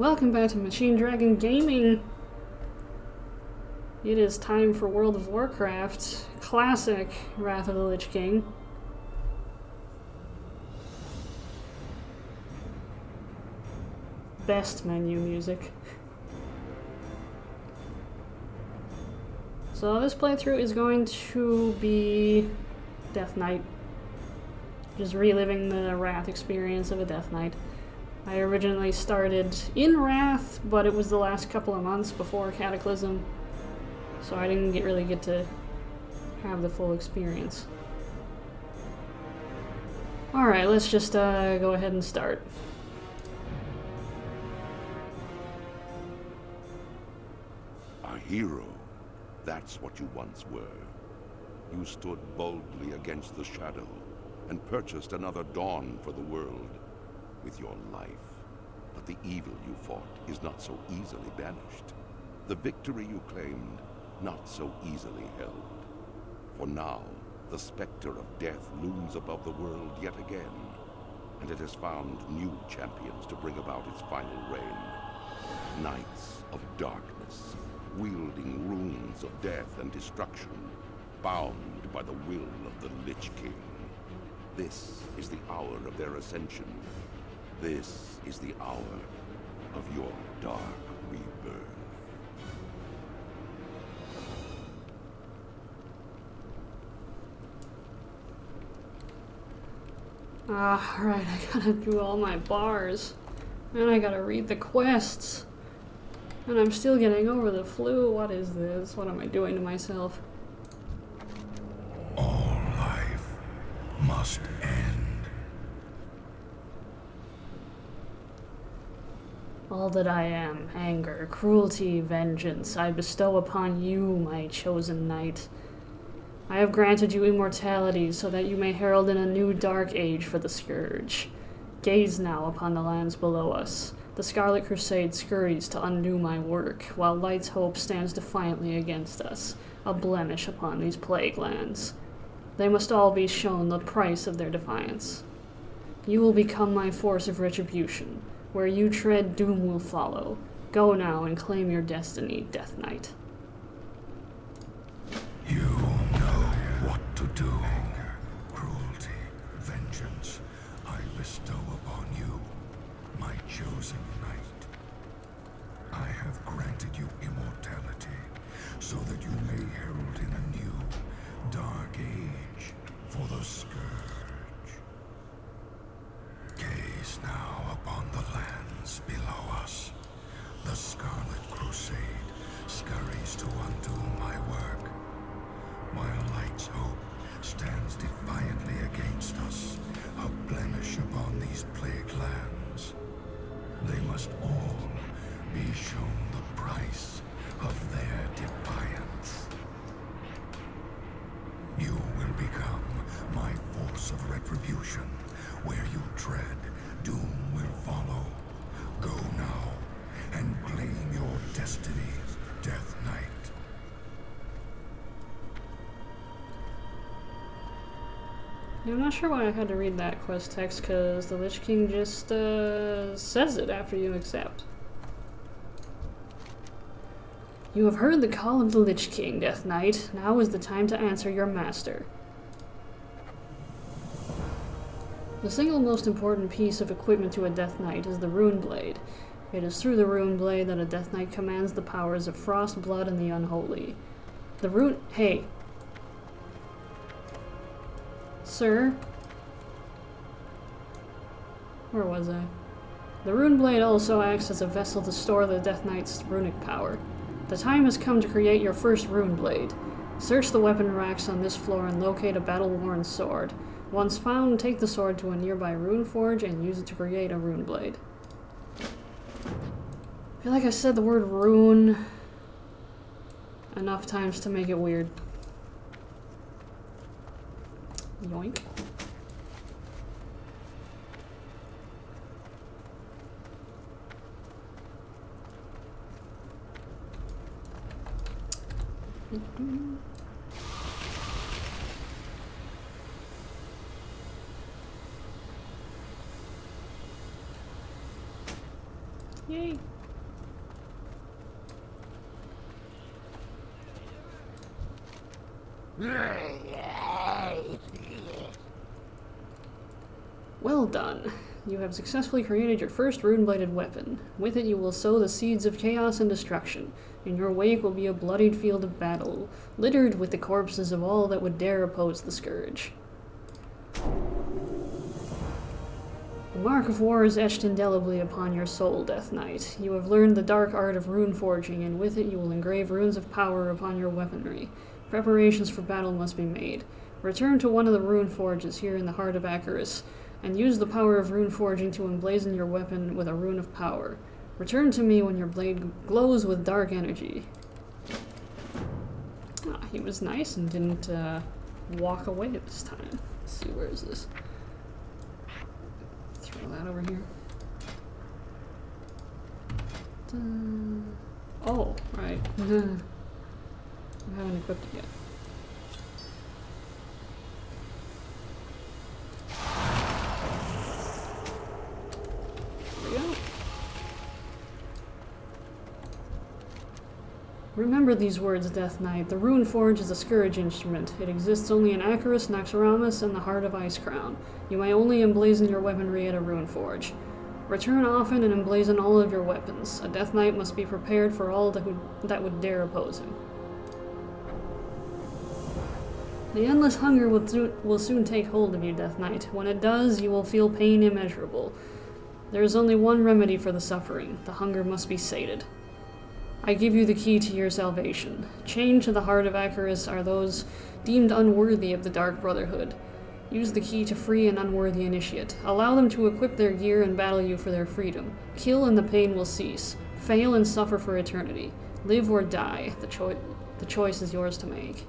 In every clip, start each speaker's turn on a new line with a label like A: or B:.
A: Welcome back to Machine Dragon Gaming. It is time for World of Warcraft Classic, Wrath of the Lich King. Best menu music. So this playthrough is going to be Death Knight. Just reliving the Wrath experience of a Death Knight. I originally started in Wrath, but it was the last couple of months before Cataclysm, so I didn't really get to have the full experience. Alright, let's just go ahead and start.
B: A hero. That's what you once were. You stood boldly against the shadow and purchased another dawn for the world with your life. But the evil you fought is not so easily banished. The victory you claimed, not so easily held. For now, the specter of death looms above the world yet again, and it has found new champions to bring about its final reign. Knights of darkness, wielding runes of death and destruction, bound by the will of the Lich King. This is the hour of their ascension. This is the hour of your dark rebirth.
A: Alright, I gotta do all my bars. And I gotta read the quests. And I'm still getting over the flu. What is this? What am I doing to myself?
C: All life must end.
A: All that I am, anger, cruelty, vengeance, I bestow upon you, my chosen knight. I have granted you immortality so that you may herald in a new dark age for the Scourge. Gaze now upon the lands below us. The Scarlet Crusade scurries to undo my work, while Light's hope stands defiantly against us, a blemish upon these plague lands. They must all be shown the price of their defiance. You will become my force of retribution. Where you tread, doom will follow. Go now and claim your destiny, Death Knight.
C: You know what to do. Anger, cruelty, vengeance, I bestow upon you, my chosen knight. I have granted you immortality, so that you may herald in a new, dark age for the Scourge. Gaze now upon the lands below us. The Scarlet Crusade scurries to undo my work, while Light's hope stands defiantly against us, a blemish upon these plague lands. They must all be shown the price of their defiance. You will become my force of retribution. Where you tread, doom will follow. Go now and claim your destiny, Death Knight.
A: I'm not sure why I had to read that quest text, because the Lich King just says it after you accept. You have heard the call of the Lich King, Death Knight. Now is the time to answer your master. The single most important piece of equipment to a Death Knight is the Rune Blade. It is through the Rune Blade that a Death Knight commands the powers of Frost, Blood, and the Unholy. The Rune... Hey. Sir? Where was I? The Rune Blade also acts as a vessel to store the Death Knight's runic power. The time has come to create your first Rune Blade. Search the weapon racks on this floor and locate a battle-worn sword. Once found, take the sword to a nearby rune forge and use it to create a rune blade. I feel like I said the word rune enough times to make it weird. Yoink. Yay. Well done. You have successfully created your first rune-bladed weapon. With it you will sow the seeds of chaos and destruction. In your wake will be a bloodied field of battle, littered with the corpses of all that would dare oppose the scourge. The mark of war is etched indelibly upon your soul, Death Knight. You have learned the dark art of rune forging, and with it you will engrave runes of power upon your weaponry. Preparations for battle must be made. Return to one of the rune forges here in the heart of Acheris, and use the power of rune forging to emblazon your weapon with a rune of power. Return to me when your blade glows with dark energy. Ah, he was nice and didn't walk away this time. Let's see, where is this? Throw that over here. Oh, right. I haven't equipped it yet. There we go. Remember these words, Death Knight. The Rune Forge is a scourge instrument. It exists only in Acheris, Naxxramas, and the heart of Icecrown. You may only emblazon your weaponry at a Rune Forge. Return often and emblazon all of your weapons. A Death Knight must be prepared for all that would dare oppose him. The endless hunger will soon take hold of you, Death Knight. When it does, you will feel pain immeasurable. There is only one remedy for the suffering. The hunger must be sated. I give you the key to your salvation. Chained to the heart of Acheris are those deemed unworthy of the Dark Brotherhood. Use the key to free an unworthy initiate. Allow them to equip their gear and battle you for their freedom. Kill and the pain will cease. Fail and suffer for eternity. Live or die. The choice is yours to make.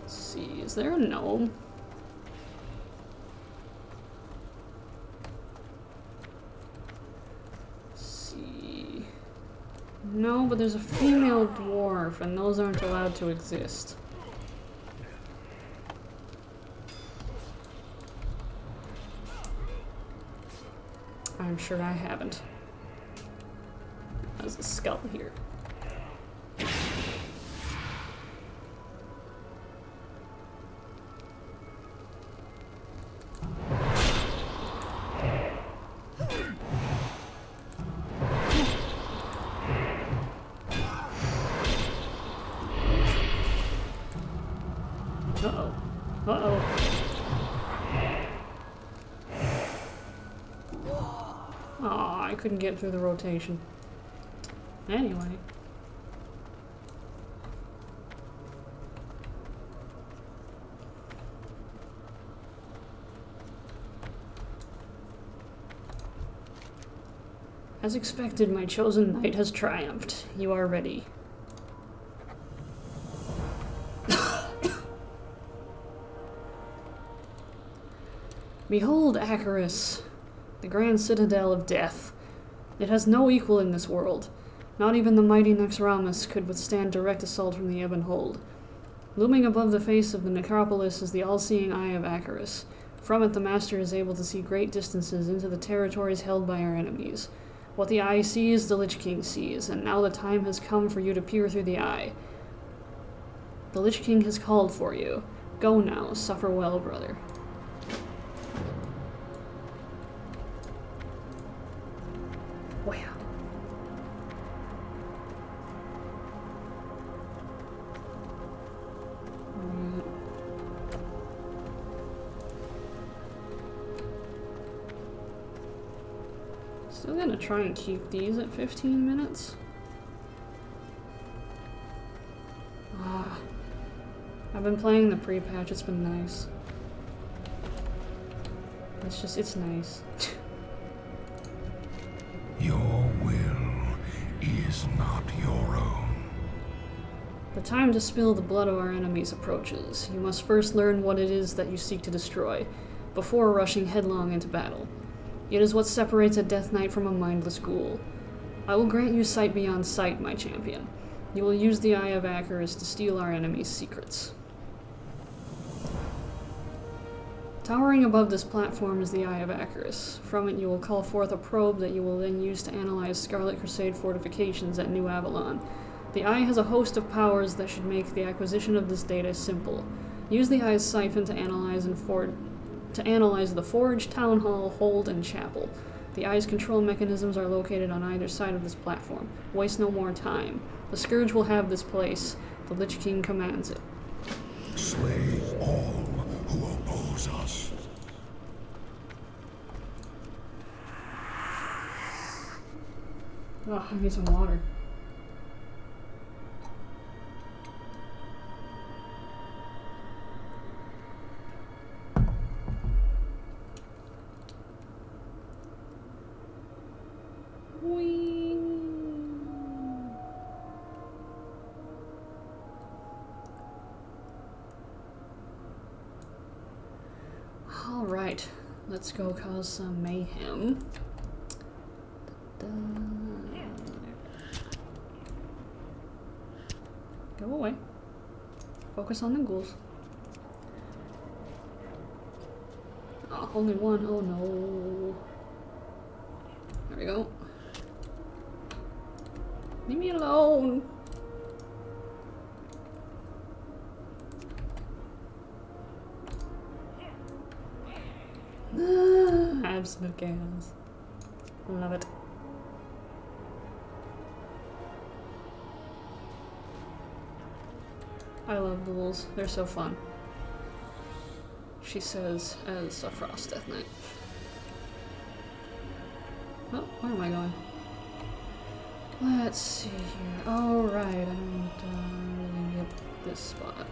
A: Let's see, is there a gnome? No, but there's a female dwarf, and those aren't allowed to exist. I'm sure I haven't. There's a skull here. Uh-oh. Uh-oh. Aw, I couldn't get through the rotation. Anyway. As expected, my chosen knight has triumphed. You are ready. Behold Acheris, the grand citadel of death. It has no equal in this world. Not even the mighty Naxxramas could withstand direct assault from the Ebon Hold. Looming above the face of the necropolis is the all-seeing eye of Acheris. From it the Master is able to see great distances into the territories held by our enemies. What the eye sees, the Lich King sees, and now the time has come for you to peer through the eye. The Lich King has called for you. Go now, suffer well, brother. Wow. Still gonna try and keep these at 15 minutes. I've been playing the pre-patch, it's been nice. It's nice.
C: Your will is not your own.
A: The time to spill the blood of our enemies approaches. You must first learn what it is that you seek to destroy, before rushing headlong into battle. It is what separates a Death Knight from a mindless ghoul. I will grant you sight beyond sight, my champion. You will use the Eye of Acheris to steal our enemies' secrets. Towering above this platform is the Eye of Acherus. From it you will call forth a probe that you will then use to analyze Scarlet Crusade fortifications at New Avalon. The Eye has a host of powers that should make the acquisition of this data simple. Use the Eye's siphon to analyze the Forge, Town Hall, Hold, and Chapel. The Eye's control mechanisms are located on either side of this platform. Waste no more time. The Scourge will have this place. The Lich King commands it.
C: Slay all who oppose us.
A: Oh, I need some water. Alright, let's go cause some mayhem. Go away. Focus on the ghouls. Oh, only one. Oh no. There we go. Leave me alone. Absolute chaos. Love it. I love ghouls. They're so fun. She says as a Frost Death Knight. Oh, where am I going? Let's see here. Oh, right. I don't really get this spot.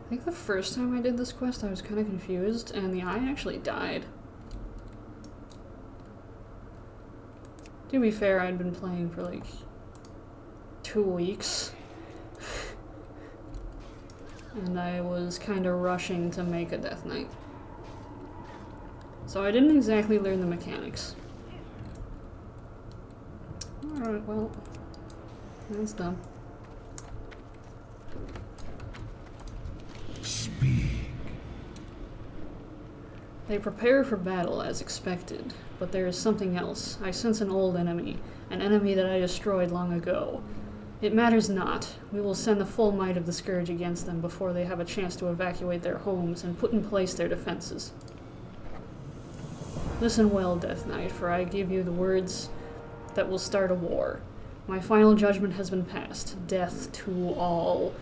A: I think the first time I did this quest I was kind of confused and the Eye actually died. To be fair, I'd been playing for like 2 weeks. And I was kind of rushing to make a Death Knight. So I didn't exactly learn the mechanics. Alright, well, that's done. They prepare for battle as expected, but there is something else. I sense an old enemy, an enemy that I destroyed long ago. It matters not. We will send the full might of the Scourge against them before they have a chance to evacuate their homes and put in place their defenses. Listen well, Death Knight, for I give you the words that will start a war. My final judgment has been passed. Death to all.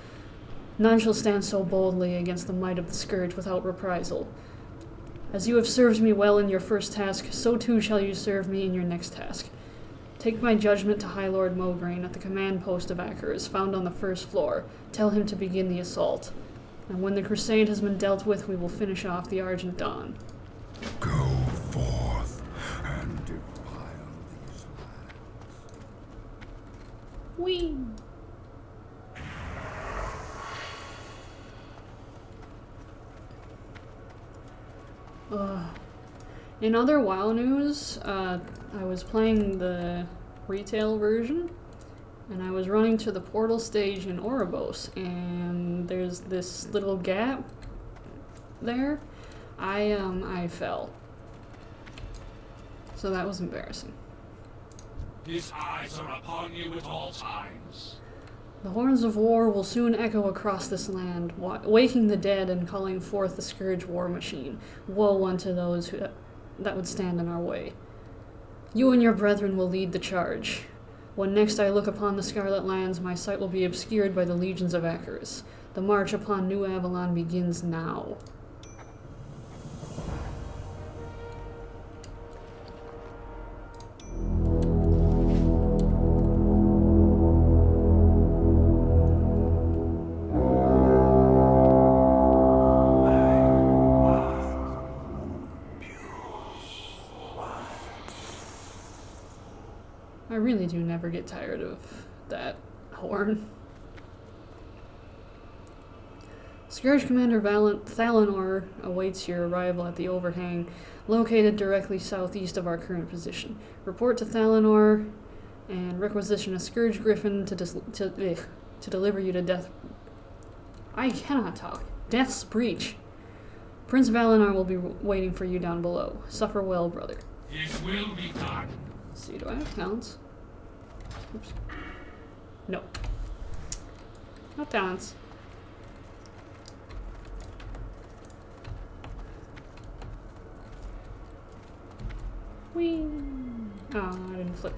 A: None shall stand so boldly against the might of the Scourge without reprisal. As you have served me well in your first task, so too shall you serve me in your next task. Take my judgment to High Lord Mograine at the command post of Acherus, found on the first floor. Tell him to begin the assault. And when the crusade has been dealt with, we will finish off the Argent Dawn.
C: Go forth and defile these lands.
A: Whee! In other WoW news, I was playing the retail version, and I was running to the portal stage in Oribos, and there's this little gap there. I fell. So that was embarrassing.
D: His eyes are upon you at all times.
A: The horns of war will soon echo across this land, waking the dead and calling forth the Scourge war machine. Woe unto those that would stand in our way. You and your brethren will lead the charge. When next I look upon the Scarlet Lands, my sight will be obscured by the legions of Acherus. The march upon New Avalon begins now. I really do never get tired of that horn. Scourge Commander Thalanor awaits your arrival at the overhang, located directly southeast of our current position. Report to Thalanor and requisition a Scourge Griffin to deliver you to Death... I cannot talk. Death's Breach. Prince Valinor will be waiting for you down below. Suffer well, brother.
D: It will be done.
A: Let's see, do I have talents? Oops. No. No talents. Whee! Oh, I didn't flip.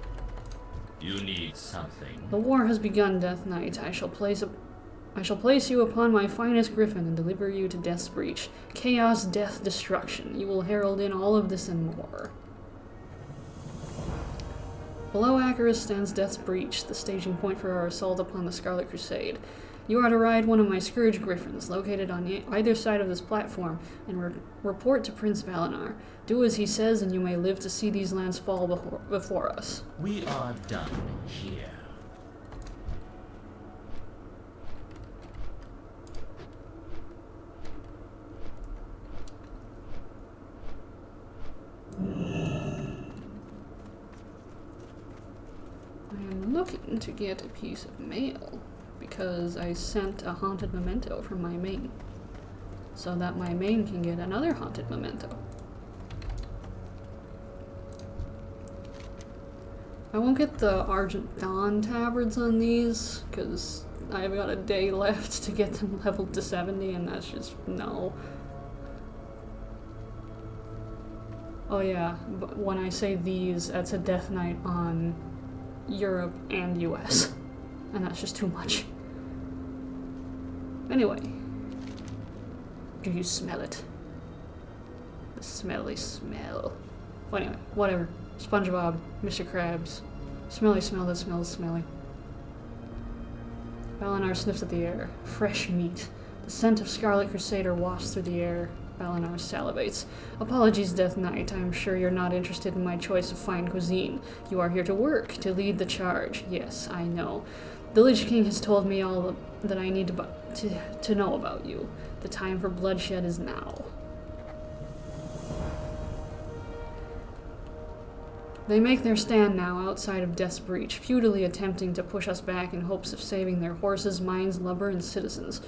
E: You need something.
A: The war has begun, Death Knight. I shall place you upon my finest griffin and deliver you to Death's Breach. Chaos, death, destruction. You will herald in all of this and more. Below Acheris stands Death's Breach, the staging point for our assault upon the Scarlet Crusade. You are to ride one of my Scourge Griffins, located on either side of this platform, and report to Prince Valinor. Do as he says, and you may live to see these lands fall before us.
E: We are done here.
A: I am looking to get a piece of mail, because I sent a haunted memento from my main, so that my main can get another haunted memento. I won't get the Argent Dawn tabards on these, because I've got a day left to get them leveled to 70, and that's just no. Oh yeah, but when I say these, that's a Death Knight on Europe and US, and that's just too much. Anyway, do you smell it? The smelly smell. Well, anyway, whatever. SpongeBob, Mr. Krabs. Smelly smell that smells smelly. Valinor sniffs at the air. Fresh meat. The scent of Scarlet Crusader wafts through the air. Valinor salivates. Apologies, Death Knight. I am sure you're not interested in my choice of fine cuisine. You are here to work, to lead the charge. Yes, I know. The Lich King has told me all that I need to know about you. The time for bloodshed is now. They make their stand now outside of Death's Breach, futilely attempting to push us back in hopes of saving their horses, mines, lumber, and citizens.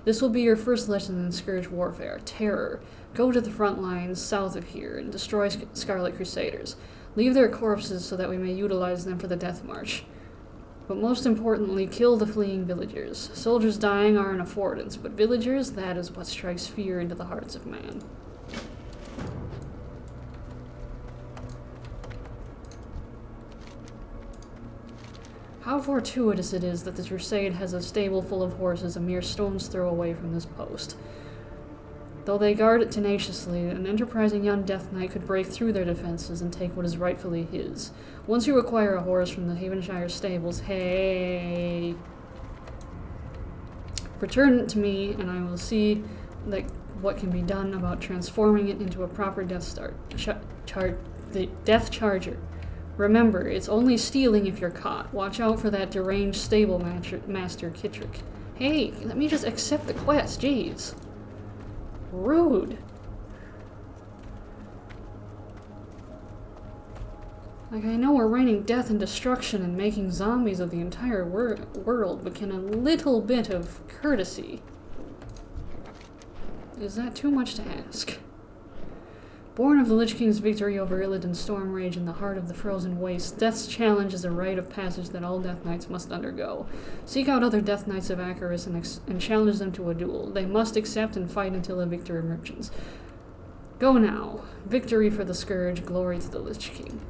A: This will be your first lesson in Scourge warfare. Terror. Go to the front lines south of here and destroy Scarlet Crusaders. Leave their corpses so that we may utilize them for the Death March. But most importantly, kill the fleeing villagers. Soldiers dying are an affordance, but villagers, that is what strikes fear into the hearts of man. How fortuitous it is that the Crusade has a stable full of horses a mere stone's throw away from this post. Though they guard it tenaciously, an enterprising young Death Knight could break through their defenses and take what is rightfully his. Once you acquire a horse from the Havenshire stables, hey, return it to me, and I will see what can be done about transforming it into a proper Death the Death Charger. Remember, it's only stealing if you're caught. Watch out for that deranged stable master Kittrick. Hey, let me just accept the quest, jeez. Rude. Like, I know we're raining death and destruction and making zombies of the entire world, but can a little bit of courtesy? Is that too much to ask? Born of the Lich King's victory over Illidan's storm rage in the heart of the frozen waste, Death's challenge is a rite of passage that all Death Knights must undergo. Seek out other Death Knights of Acheris and challenge them to a duel. They must accept and fight until a victor emerges. Go now. Victory for the Scourge, glory to the Lich King.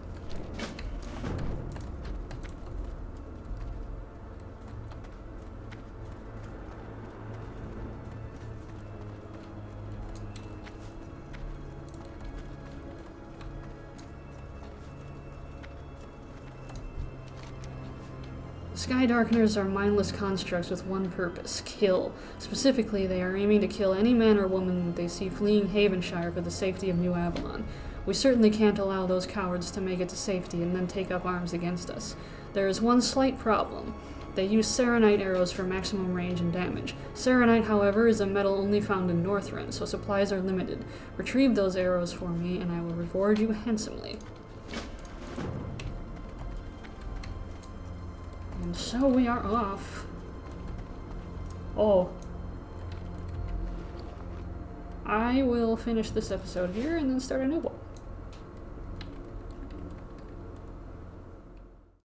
A: Sky Darkeners are mindless constructs with one purpose: kill. Specifically, they are aiming to kill any man or woman they see fleeing Havenshire for the safety of New Avalon. We certainly can't allow those cowards to make it to safety and then take up arms against us. There is one slight problem. They use Serenite arrows for maximum range and damage. Serenite, however, is a metal only found in Northrend, so supplies are limited. Retrieve those arrows for me, and I will reward you handsomely. And so we are off. Oh. I will finish this episode here and then start a new one.